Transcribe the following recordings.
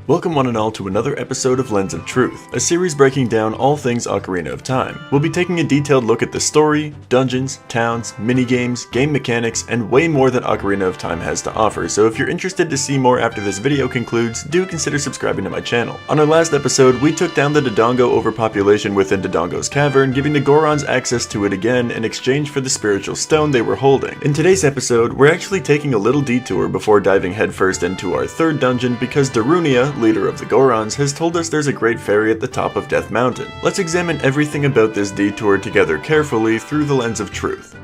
Welcome one and all to another episode of Lens of Truth, a series breaking down all things Ocarina of Time. We'll be taking a detailed look at the story, dungeons, towns, minigames, game mechanics, and way more that Ocarina of Time has to offer, so if you're interested to see more after this video concludes, do consider subscribing to my channel. On our last episode, we took down the Dodongo overpopulation within Dodongo's cavern, giving the Gorons access to it again in exchange for the spiritual stone they were holding. In today's episode, we're actually taking a little detour before diving headfirst into our third dungeon because Darunia, leader of the Gorons, has told us there's a great fairy at the top of Death Mountain. Let's examine everything about this detour together carefully through the lens of truth.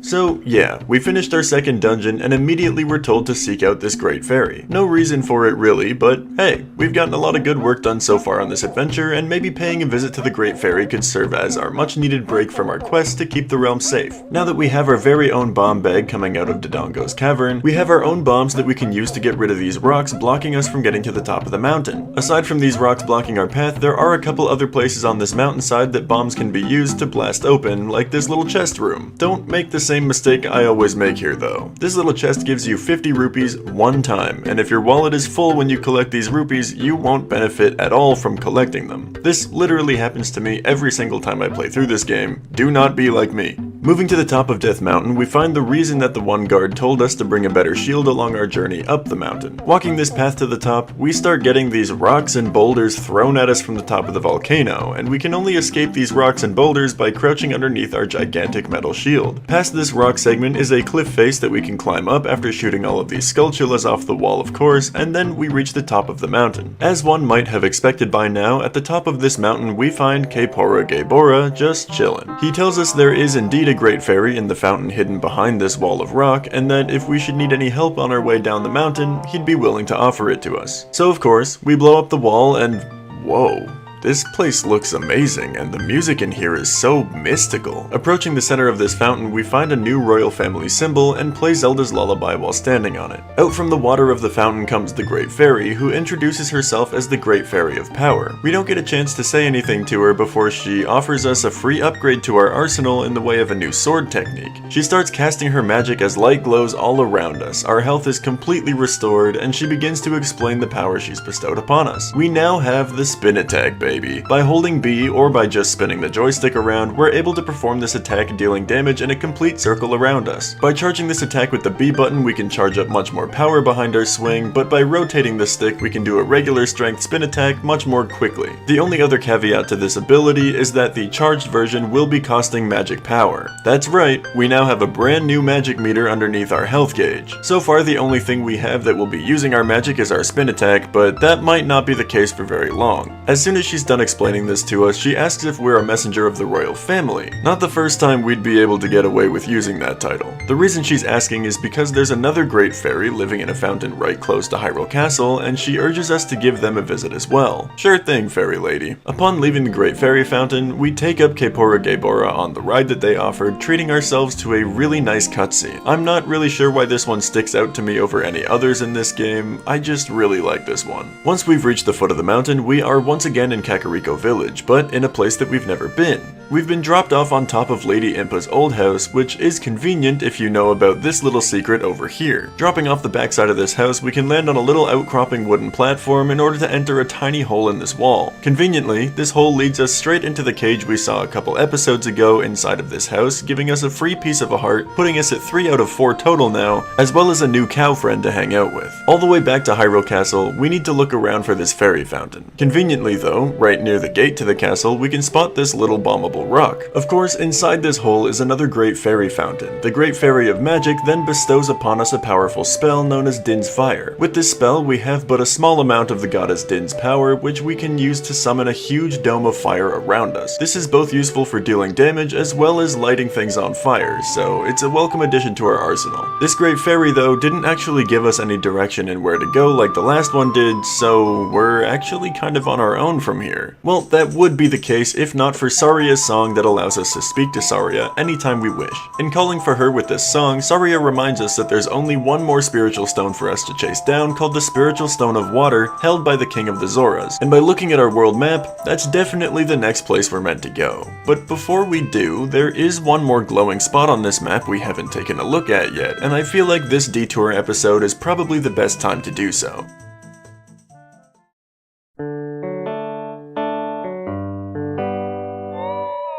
So yeah, we finished our second dungeon and immediately were told to seek out this great fairy. No reason for it really, but hey, we've gotten a lot of good work done so far on this adventure, and maybe paying a visit to the great fairy could serve as our much needed break from our quest to keep the realm safe. Now that we have our very own bomb bag coming out of Dodongo's cavern, we have our own bombs that we can use to get rid of these rocks blocking us from getting to the top of the mountain. Aside from these rocks blocking our path, there are a couple other places on this mountainside that bombs can be used to blast open, like this little chest room. Don't make the same mistake I always make here though. This little chest gives you 50 rupees one time, and if your wallet is full when you collect these rupees, you won't benefit at all from collecting them. This literally happens to me every single time I play through this game. Do not be like me. Moving to the top of Death Mountain, we find the reason that the one guard told us to bring a better shield along our journey up the mountain. Walking this path to the top, we start getting these rocks and boulders thrown at us from the top of the volcano, and we can only escape these rocks and boulders by crouching underneath our gigantic metal shield. Past this rock segment is a cliff face that we can climb up after shooting all of these skulltulas off the wall of course, and then we reach the top of the mountain. As one might have expected by now, at the top of this mountain we find Epona Gaebora just chillin'. He tells us there is indeed a great fairy in the fountain hidden behind this wall of rock, and that if we should need any help on our way down the mountain, he'd be willing to offer it to us. So of course, we blow up the wall and whoa. This place looks amazing, and the music in here is so mystical. Approaching the center of this fountain, we find a new royal family symbol and play Zelda's lullaby while standing on it. Out from the water of the fountain comes the Great Fairy, who introduces herself as the Great Fairy of Power. We don't get a chance to say anything to her before she offers us a free upgrade to our arsenal in the way of a new sword technique. She starts casting her magic as light glows all around us, our health is completely restored, and she begins to explain the power she's bestowed upon us. We now have the spin attack, baby. By holding B or by just spinning the joystick around, we're able to perform this attack dealing damage in a complete circle around us. By charging this attack with the B button, we can charge up much more power behind our swing, but by rotating the stick, we can do a regular strength spin attack much more quickly. The only other caveat to this ability is that the charged version will be costing magic power. That's right, we now have a brand new magic meter underneath our health gauge. So far, the only thing we have that will be using our magic is our spin attack, but that might not be the case for very long. As soon as she's done explaining this to us, she asks if we're a messenger of the royal family. Not the first time we'd be able to get away with using that title. The reason she's asking is because there's another great fairy living in a fountain right close to Hyrule Castle, and she urges us to give them a visit as well. Sure thing, fairy lady. Upon leaving the great fairy fountain, we take up Epona Gaebora on the ride that they offered, treating ourselves to a really nice cutscene. I'm not really sure why this one sticks out to me over any others in this game, I just really like this one. Once we've reached the foot of the mountain, we are once again in Kakariko Village, but in a place that we've never been. We've been dropped off on top of Lady Impa's old house, which is convenient if you know about this little secret over here. Dropping off the backside of this house, we can land on a little outcropping wooden platform in order to enter a tiny hole in this wall. Conveniently, this hole leads us straight into the cage we saw a couple episodes ago inside of this house, giving us a free piece of a heart, putting us at 3 out of 4 total now, as well as a new cow friend to hang out with. All the way back to Hyrule Castle, we need to look around for this fairy fountain. Conveniently though, right near the gate to the castle, we can spot this little bombable rock. Of course, inside this hole is another great fairy fountain. The Great Fairy of Magic then bestows upon us a powerful spell known as Din's Fire. With this spell, we have but a small amount of the goddess Din's power, which we can use to summon a huge dome of fire around us. This is both useful for dealing damage as well as lighting things on fire, so it's a welcome addition to our arsenal. This great fairy though didn't actually give us any direction in where to go like the last one did, so we're actually kind of on our own from here. Well, that would be the case if not for Saria's song that allows us to speak to Saria anytime we wish. In calling for her with this song, Saria reminds us that there's only one more spiritual stone for us to chase down, called the Spiritual Stone of Water, held by the King of the Zoras. And by looking at our world map, that's definitely the next place we're meant to go. But before we do, there is one more glowing spot on this map we haven't taken a look at yet, and I feel like this detour episode is probably the best time to do so.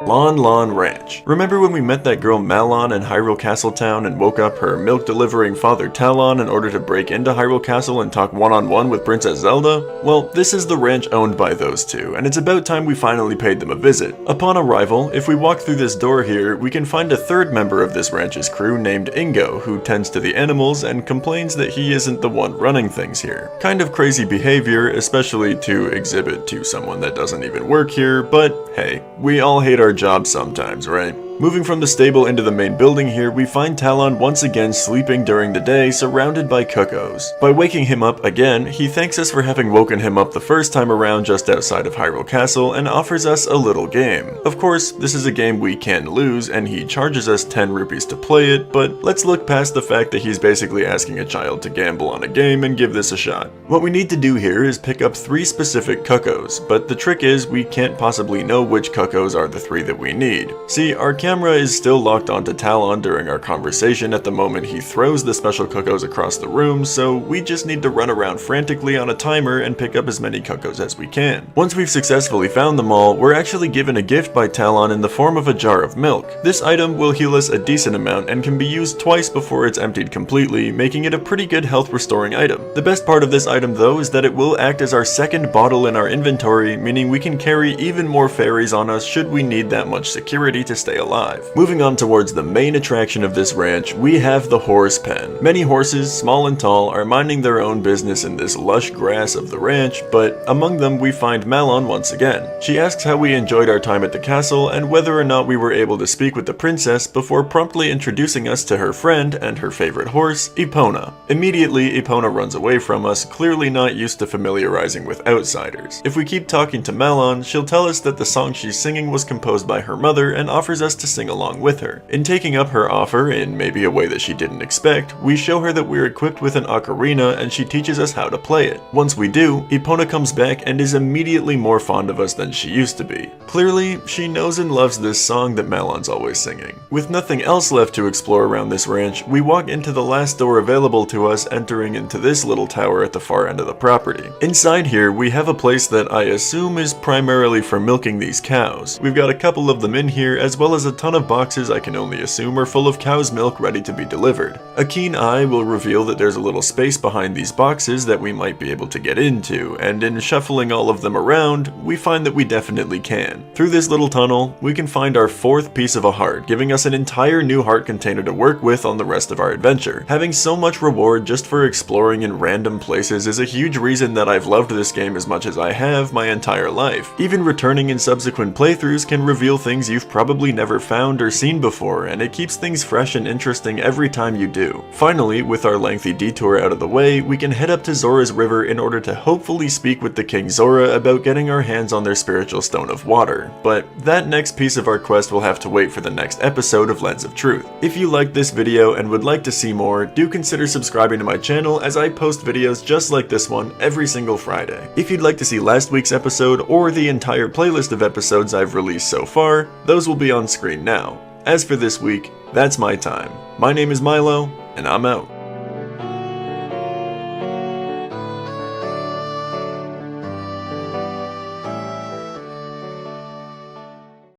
Lon Lon Ranch. Remember when we met that girl Malon in Hyrule Castle Town and woke up her milk-delivering father Talon in order to break into Hyrule Castle and talk one-on-one with Princess Zelda? Well, this is the ranch owned by those two, and it's about time we finally paid them a visit. Upon arrival, if we walk through this door here, we can find a third member of this ranch's crew named Ingo, who tends to the animals and complains that he isn't the one running things here. Kind of crazy behavior, especially to exhibit to someone that doesn't even work here, but hey, we all hate our jobs sometimes, right? Moving from the stable into the main building here, we find Talon once again sleeping during the day, surrounded by cuckoos. By waking him up again, he thanks us for having woken him up the first time around just outside of Hyrule Castle and offers us a little game. Of course, this is a game we can lose, and he charges us 10 rupees to play it, but let's look past the fact that he's basically asking a child to gamble on a game and give this a shot. What we need to do here is pick up 3 specific cuckoos, but the trick is we can't possibly know which cuckoos are the 3 that we need. See, our camera is still locked onto Talon during our conversation at the moment he throws the special cuckoos across the room, so we just need to run around frantically on a timer and pick up as many cuckoos as we can. Once we've successfully found them all, we're actually given a gift by Talon in the form of a jar of milk. This item will heal us a decent amount and can be used twice before it's emptied completely, making it a pretty good health restoring item. The best part of this item though is that it will act as our second bottle in our inventory, meaning we can carry even more fairies on us should we need that much security to stay alive. Moving on towards the main attraction of this ranch, we have the horse pen. Many horses, small and tall, are minding their own business in this lush grass of the ranch, but among them we find Malon once again. She asks how we enjoyed our time at the castle and whether or not we were able to speak with the princess before promptly introducing us to her friend and her favorite horse, Epona. Immediately, Epona runs away from us, clearly not used to familiarizing with outsiders. If we keep talking to Malon, she'll tell us that the song she's singing was composed by her mother and offers us to sing along with her. In taking up her offer, in maybe a way that she didn't expect, we show her that we're equipped with an ocarina and she teaches us how to play it. Once we do, Epona comes back and is immediately more fond of us than she used to be. Clearly, she knows and loves this song that Malon's always singing. With nothing else left to explore around this ranch, we walk into the last door available to us, entering into this little tower at the far end of the property. Inside here, we have a place that I assume is primarily for milking these cows. We've got a couple of them in here, as well as a ton of boxes I can only assume are full of cow's milk ready to be delivered. A keen eye will reveal that there's a little space behind these boxes that we might be able to get into, and in shuffling all of them around, we find that we definitely can. Through this little tunnel, we can find our 4th piece of a heart, giving us an entire new heart container to work with on the rest of our adventure. Having so much reward just for exploring in random places is a huge reason that I've loved this game as much as I have my entire life. Even returning in subsequent playthroughs can reveal things you've probably never found or seen before, and it keeps things fresh and interesting every time you do. Finally, with our lengthy detour out of the way, we can head up to Zora's River in order to hopefully speak with the King Zora about getting our hands on their spiritual stone of water. But that next piece of our quest will have to wait for the next episode of Lens of Truth. If you liked this video and would like to see more, do consider subscribing to my channel as I post videos just like this one every single Friday. If you'd like to see last week's episode or the entire playlist of episodes I've released so far, those will be on screen now. As for this week, that's my time. My name is Myloe, and I'm out.